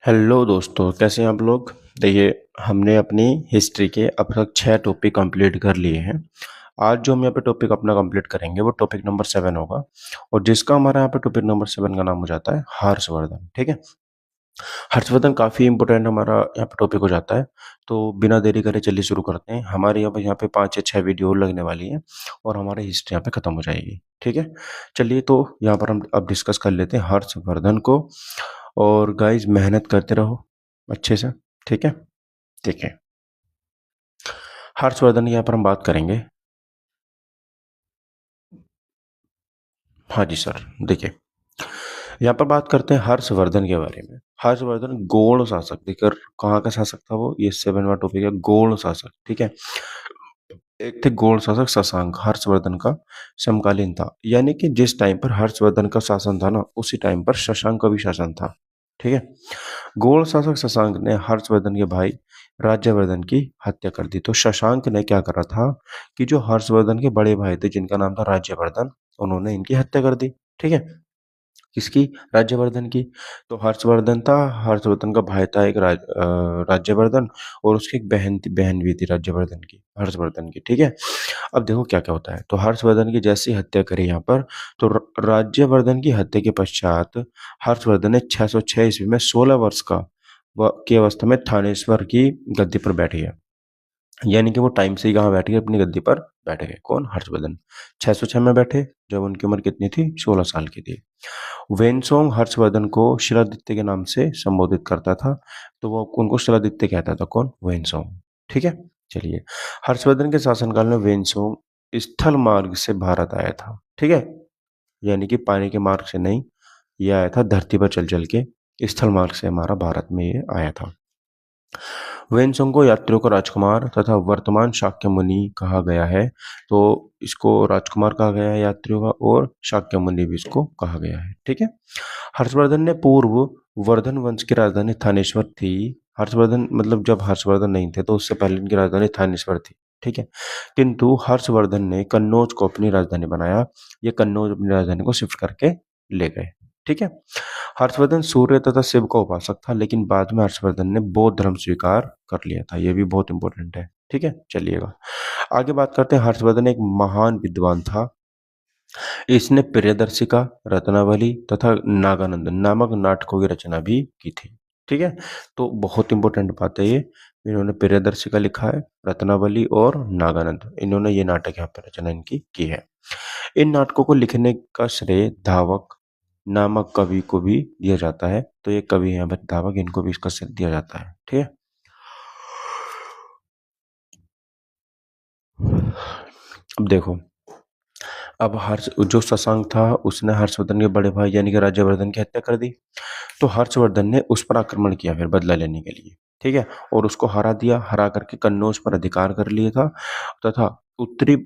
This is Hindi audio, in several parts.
हेलो दोस्तों, कैसे हैं आप लोग। देखिए, हमने अपनी हिस्ट्री के अब तक 6 टॉपिक कंप्लीट कर लिए हैं। आज जो हम यहाँ पे टॉपिक अपना कंप्लीट करेंगे वो टॉपिक नंबर 7 होगा। और जिसका हमारा यहाँ पे टॉपिक नंबर 7 का नाम हो जाता है हर्षवर्धन। ठीक है। हर्षवर्धन काफ़ी इंपॉर्टेंट हमारा यहाँ पे टॉपिक हो जाता है। तो बिना देरी करे चलिए शुरू करते हैं। हमारे यहाँ पे 5 या 6 वीडियो और लगने वाली है और हमारी हिस्ट्री यहाँ पे ख़त्म हो जाएगी। ठीक है। चलिए, तो यहाँ पर हम अब डिस्कस कर लेते हैं हर्षवर्धन को। और गाइज, मेहनत करते रहो अच्छे से। ठीक है। ठीक है। हर्षवर्धन की यहाँ पर हम बात करेंगे। हाँ जी सर। देखिए, यहाँ पर बात करते हैं हर्षवर्धन के बारे में। हर्षवर्धन गौड़ शासक, देखकर कहाँ का शासक था वो, ये 7वां टॉपिक है, गौड़ शासक। ठीक है। एक थे गौड़ शासक शशांक, हर्षवर्धन का समकालीन था। यानी कि जिस टाइम पर हर्षवर्धन का शासन था ना, उसी टाइम पर शशांक का भी शासन था। ठीक है। गौड़ शासक शशांक ने हर्षवर्धन के भाई राज्यवर्धन की हत्या कर दी। तो शशांक ने क्या करा था कि जो हर्षवर्धन के बड़े भाई थे जिनका नाम था राज्यवर्धन, उन्होंने इनकी हत्या कर दी। ठीक है। किसकी? राज्यवर्धन की। तो हर्षवर्धन था, हर्षवर्धन का भाई था एक राज्यवर्धन, और उसकी एक बहन भी थी राज्यवर्धन की, हर्षवर्धन की। ठीक है। अब देखो क्या क्या होता है। तो हर्षवर्धन की जैसी हत्या करी यहाँ पर, तो राज्यवर्धन की हत्या के पश्चात हर्षवर्धन ने 606 ईस्वी में 16 वर्ष का की अवस्था में थानेश्वर की गद्दी पर बैठ गया। यानी कि वो टाइम से ही कहाँ बैठ गए? अपनी गद्दी पर बैठ गए। कौन? हर्षवर्धन। 606 में बैठे जब उनकी उम्र कितनी थी? 16 साल की थी। वेनसोंग हर्षवर्धन को शिलादित्य के नाम से संबोधित करता था। तो वो उनको शिलादित्य कहता था। कौन? वेनसोंग। ठीक है। चलिए, हर्षवर्धन के शासनकाल में वेनसोंग स्थल मार्ग से भारत आया था। ठीक है। यानी कि पानी के मार्ग से नहीं, ये आया था धरती पर चल चल के, स्थल मार्ग से हमारा भारत में ये आया था। वेनसोंग को यात्रियों का राजकुमार तथा वर्तमान शाक्य मुनि कहा गया है। तो इसको राजकुमार कहा गया है यात्रियों का, और शाक्य मुनि भी इसको कहा गया है। ठीक है। हर्षवर्धन ने पूर्व वर्धन वंश की राजधानी थानेश्वर थी। हर्षवर्धन मतलब जब हर्षवर्धन नहीं थे तो उससे पहले इनकी राजधानी थानेश्वर थी। ठीक है। किंतु हर्षवर्धन ने कन्नौज को अपनी राजधानी बनाया। ये कन्नौज अपनी राजधानी को शिफ्ट करके ले गए। ठीक है। हर्षवर्धन सूर्य तथा शिव का उपासक था, लेकिन बाद में हर्षवर्धन ने बौद्ध धर्म स्वीकार कर लिया था। यह भी बहुत इंपॉर्टेंट है। ठीक है। चलिएगा आगे बात करते हैं। हर्षवर्धन एक महान विद्वान था। इसने प्रियदर्शिका, रत्नावली तथा नागानंद नामक नाटकों की रचना भी की थी। ठीक है। तो बहुत इंपॉर्टेंट बात है ये। इन्होंने प्रियदर्शिका लिखा है, रत्नावली और नागानंद, इन्होंने ये नाटक यहाँ पर रचना इनकी की है। इन नाटकों को लिखने का श्रेय धावक नामक कवि को भी दिया जाता है। तो ये कवि हैं धावक, इनको भी इसका श्रेय दिया जाता है। ठीक है। अब देखो, अब हर्ष जो शशांक था उसने हर्षवर्धन के बड़े भाई यानी कि राज्यवर्धन की हत्या कर दी। तो हर्षवर्धन ने उस पर आक्रमण किया फिर बदला लेने के लिए। ठीक है। और उसको हरा दिया, हरा करके कन्नौज पर अधिकार कर लिया था, तथा उत्तरी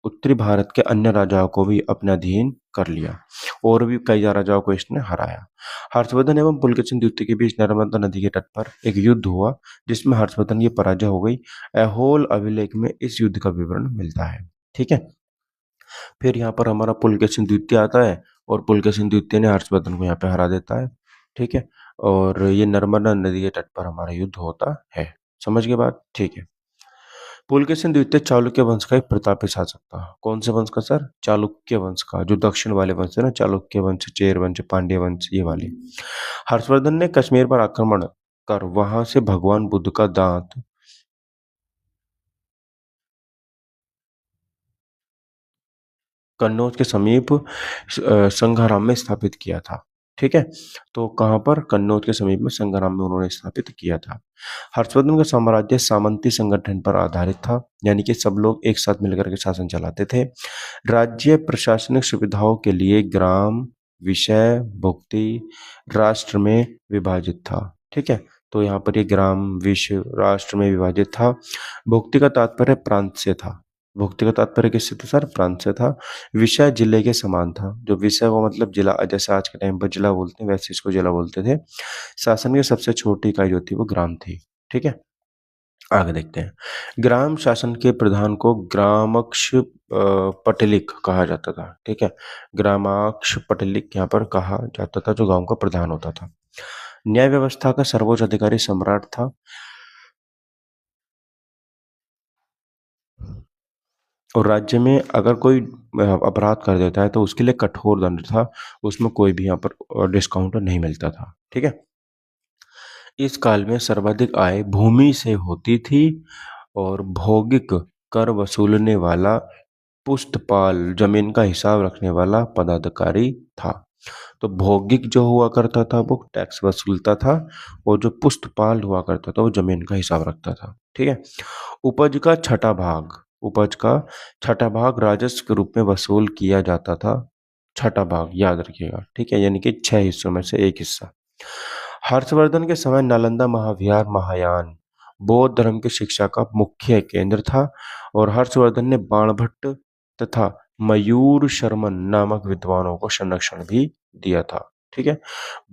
उत्तरी भारत के अन्य राजाओं को भी अपने अधीन कर लिया, और भी कई राजाओं को इसने हराया। हर्षवर्धन एवं पुलकेशिन द्वितीय के बीच नर्मदा नदी के तट पर एक युद्ध हुआ, जिसमें हर्षवर्धन की पराजय हो गई। ऐहोल अभिलेख में इस युद्ध का विवरण मिलता है। ठीक है। फिर यहाँ पर हमारा पुलकेशिन द्वितीय आता है, और पुलकेशिन द्वितीय ने हर्षवर्धन को यहाँ पे हरा देता है। ठीक है। और ये नर्मदा नदी के तट पर हमारा युद्ध होता है। समझ गए बात? ठीक है। पुलकेशिन द्वितीय चालुक्य वंश का एक प्रतापी शासक था। कौन से वंश का सर? चालुक्य वंश का, जो दक्षिण वाले वंश है ना, चालुक्य वंश, चेर वंश, पांड्य वंश, ये वाले। हर्षवर्धन ने कश्मीर पर आक्रमण कर वहां से भगवान बुद्ध का दांत कन्नौज के समीप संघाराम में स्थापित किया था। ठीक है। तो कहाँ पर? कन्नौज के समीप में संघाराम में उन्होंने स्थापित किया था। हर्षवर्धन का साम्राज्य सामंती संगठन पर आधारित था, यानी कि सब लोग एक साथ मिलकर के शासन चलाते थे। राज्य प्रशासनिक सुविधाओं के लिए ग्राम, विषय, भुक्ति राष्ट्र में विभाजित था। ठीक है। तो यहाँ पर ये ग्राम, विषय, राष्ट्र में विभाजित था। भुक्ति का तात्पर्य प्रांत से था। भुक्ति का तात्पर्य किससे था सर? प्रांत से था। विषय जिले के समान था। जो विषय वो मतलब जिला, जैसे आज के टाइम पर जिला बोलते हैं वैसे इसको जिला बोलते थे। शासन की सबसे छोटी इकाई जो थी वो ग्राम थी। ठीक है। आगे देखते हैं। ग्राम शासन के प्रधान को ग्रामक्ष पटलिक कहा जाता था। ठीक है। ग्रामाक्ष पटलिक यहाँ पर कहा जाता था, जो गांव का प्रधान होता था। न्याय व्यवस्था का सर्वोच्च अधिकारी सम्राट था। और राज्य में अगर कोई अपराध कर देता है तो उसके लिए कठोर दंड था, उसमें कोई भी यहाँ पर डिस्काउंट नहीं मिलता था। ठीक है। इस काल में सर्वाधिक आय भूमि से होती थी और भौगोलिक कर वसूलने वाला पुस्तपाल जमीन का हिसाब रखने वाला पदाधिकारी था। तो भौगोलिक जो हुआ करता था वो टैक्स वसूलता था, और जो पुस्तपाल हुआ करता था वो जमीन का हिसाब रखता था। ठीक है। उपज का छठा भाग उपज का छठा भाग राजस्व के रूप में वसूल किया जाता था। छठा भाग याद रखिएगा। ठीक है, यानी कि 6 हिस्सों में से एक हिस्सा। हर्षवर्धन के समय नालंदा महाविहार महायान बौद्ध धर्म की शिक्षा का मुख्य केंद्र था, और हर्षवर्धन ने बाणभट्ट तथा मयूर शर्मन नामक विद्वानों को संरक्षण भी दिया था। ठीक है।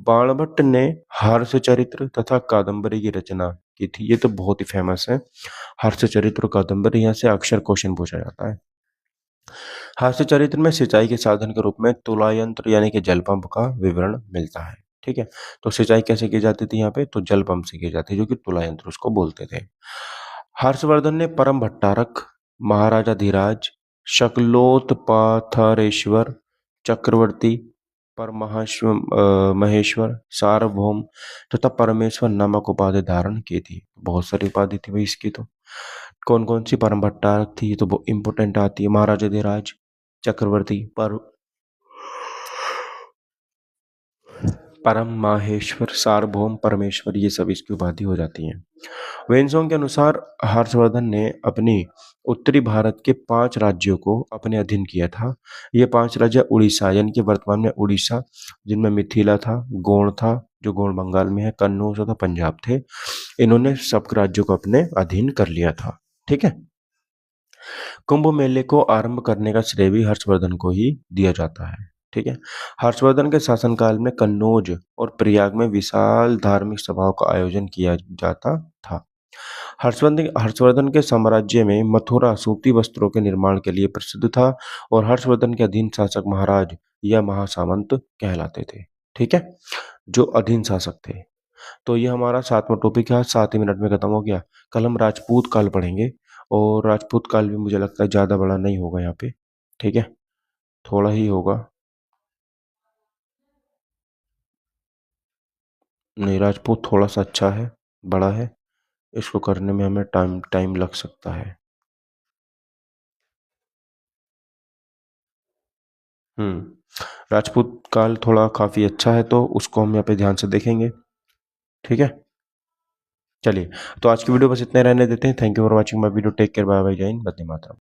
बाणभट्ट ने हर्षचरित्र तथा कादंबरी की रचना की थी। ये तो बहुत ही फेमस है, हर्षचरित्र और कादंबरी। यहाँ से अक्सर क्वेश्चन पूछा जाता है। हर्षचरित्र में सिंचाई के साधन के रूप में तुला यंत्र यानी कि जल पंप का विवरण मिलता है। ठीक है। तो सिंचाई कैसे की जाती थी यहाँ पे, तो जल पंप से की जाती है, जो कि तुला यंत्र उसको बोलते थे। हर्षवर्धन ने परम भट्टारक, महाराजा धीराज, शकलोत्पाथरेश्वर, चक्रवर्ती, महेश्वर, सार्वभौम तथा परमेश्वर नामक उपाधि धारण की थी। बहुत सारी उपाधि थी भाई इसकी। तो कौन कौन सी परम भट्टारक थी, ये तो बहुत इंपॉर्टेंट आती है। महाराजा धीराज, चक्रवर्ती, परम माहेश्वर, सार्वभौम, परमेश्वर, ये सब इसकी उपाधि हो जाती हैं। वेन्सोंग के अनुसार हर्षवर्धन ने अपनी उत्तरी भारत के 5 राज्यों को अपने अधीन किया था। ये 5 राज्य उड़ीसा यानी कि वर्तमान में उड़ीसा, जिनमें मिथिला था, गोंड था जो गोंड बंगाल में है, कन्नौज तथा पंजाब थे। इन्होंने सब राज्यों को अपने अधीन कर लिया था। ठीक है। कुंभ मेले को आरंभ करने का श्रेय भी हर्षवर्धन को ही दिया जाता है। ठीक है। हर्षवर्धन के शासनकाल में कन्नौज और प्रयाग में विशाल धार्मिक सभाओं का आयोजन किया जाता था। हर्षवर्धन के साम्राज्य में मथुरा सूती वस्त्रों के निर्माण के लिए प्रसिद्ध था, और हर्षवर्धन के अधीन शासक महाराज या महासामंत कहलाते थे। ठीक है, जो अधीन शासक थे। तो ये हमारा 7वां टॉपिक है, 7 ही मिनट में खत्म हो गया। कल हम राजपूत काल पढ़ेंगे, और राजपूत काल भी मुझे लगता है ज़्यादा बड़ा नहीं होगा यहाँ पे। ठीक है, थोड़ा ही होगा। नहीं, राजपूत थोड़ा सा अच्छा है, बड़ा है, इसको करने में हमें टाइम टाइम लग सकता है। राजपूत काल थोड़ा काफ़ी अच्छा है, तो उसको हम यहाँ पे ध्यान से देखेंगे। ठीक है, चलिए। तो आज की वीडियो बस इतने रहने देते हैं। Thank you for watching my video. Take care, bye bye, जय हिंद, वंदे मातरम।